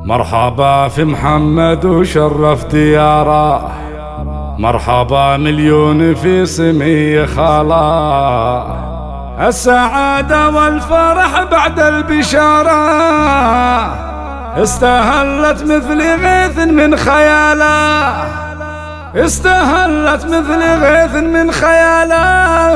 مرحبا في محمد وشرف دياره، مرحبا مليون في سمي خاله، السعادة والفرح بعد البشارة استهلت مثل غيث من خياله، استهلت مثل غيث من خياله.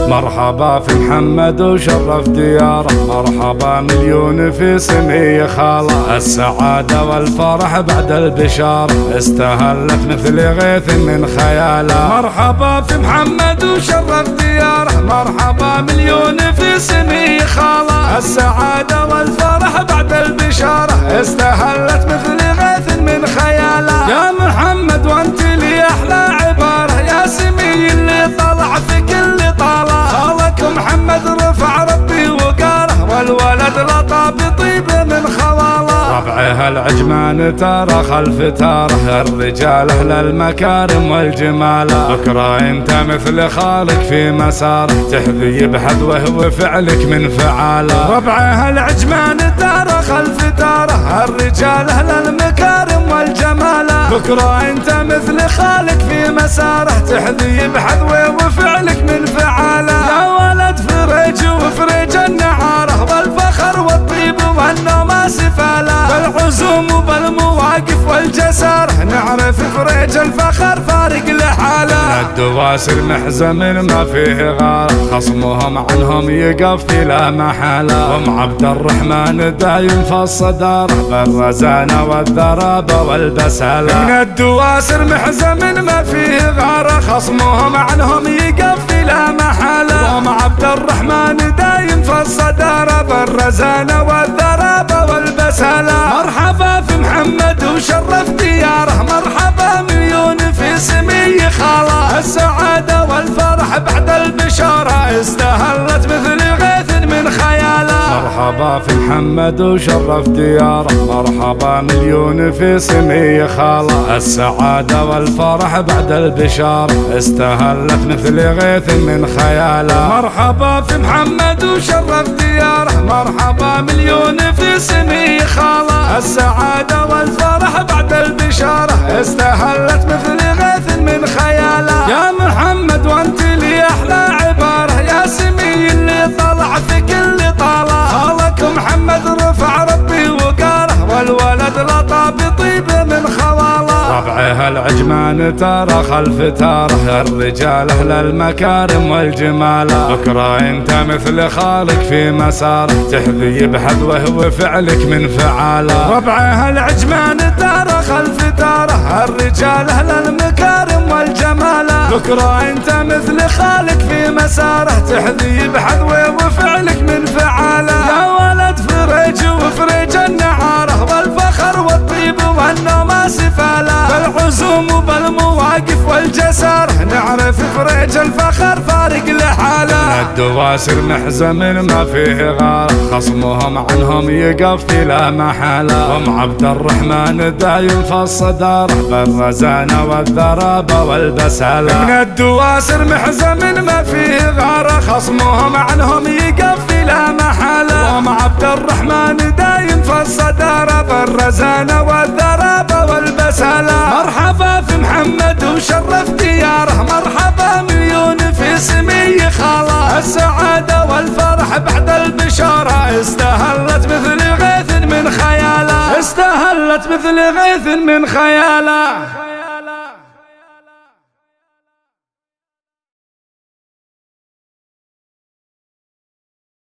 مرحبا في محمد وشرف دياره، مرحبا مليون في سمي خاله، السعادة والفرح بعد البشارة استهلت مثل غيث من خياله. مرحبا في محمد وشرف دياره، مرحبا مليون في سمي خاله، السعادة والفرح بعد البشارة استهلت مثل غيث من خياله. يا محمد وانت لي احلى عبارة، يا سمي اللي طلع في كل طالة، خالك محمد رفع ربي وقاره، والولد لطى بطيب من خواله. ربعها العجمان ترى خلف تاره، الرجال اهل المكارم والجمال، بكره انت مثل خالك في مساره، تحذي بحذوه وفعلك من فعاله. ربعها العجمان ترى خلف تاره، الرجال اهل المكارم والجمال، بكره انت مثل خالك في مساره، تحذي بحذوه وفعلك من فعاله. يا ولد فريج وفريج النعاره، والفخر والطيب والنوم سفاله، بالعزوم وبالمواقف والجسارة نعرف فريج الفخر فارق لحاله. الدواسر محزم ما فيه غار، خصمهم عنهم يقف لا محاله، ام عبد الرحمن دايم في الصدارة، بالرزانة والذرابة والبسالة. من الدواسر محزم ما فيه غار، خصمهم عنهم يقف لا محاله، ام عبد الرحمن دايم في الصدارة، بالرزانة والذرابة والبسالة. مرحبا في محمد وشرف دياره، مرحبا مليون في سمي خاله، السعادة والفرح بعد البشارة استهلت مثل غيث من خياله. مرحبا في محمد وشرف دياره، مرحبا مليون في سمي خاله، السعادة والفرح بعد البشارة استهلت مثل غيث من خياله. مرحبا في محمد وشرف دياره، مرحبا مليون في سمي خاله، السعادة والفرح بعد البشارة استهلت مثل غيث من خياله. يا محمد وانت لي احلى عبارة، يا سمي اللي طلع في كل طالة، خالك محمد رفع ربي وقاره، والولد لطى بطيب من خواله. ربعها العجمان ترى خلف تاره، الرجال اهل المكارم والجمال، بكره انت مثل خالك في مساره، تحذي بحذوه وفعلك من فعاله. ربعها العجمان ترى خلف تاره، الرجال اهل المكارم والجمال، بكره انت مثل خالك في مساره، تحذي بحذوه وفعلك من فعاله. يا ولد فريج وفريج النعاره، والفخر والطيب والنوم سفاله، بالعزوم وبالمواقف والجسارة نعرف فريج الفخر فارق لحاله. الدواسر محزم ما فيه غار، خصمهم عنهم يقف لا محاله، ام عبد الرحمن دايم في الصدارة، بالرزانة والذرابة والبسالة. من الدواسر محزم ما فيه غار، خصمهم عنهم يقف لا محاله، ام عبد الرحمن دايم في الصدارة، بالرزانة والذرابة والبسالة. مرحبا في محمد وشرف دياره، مرحبا مليون في سمي خاله، السعادة والفرح بعد البشارة استهلت مثل غيث من خياله، استهلت مثل غيث من خياله.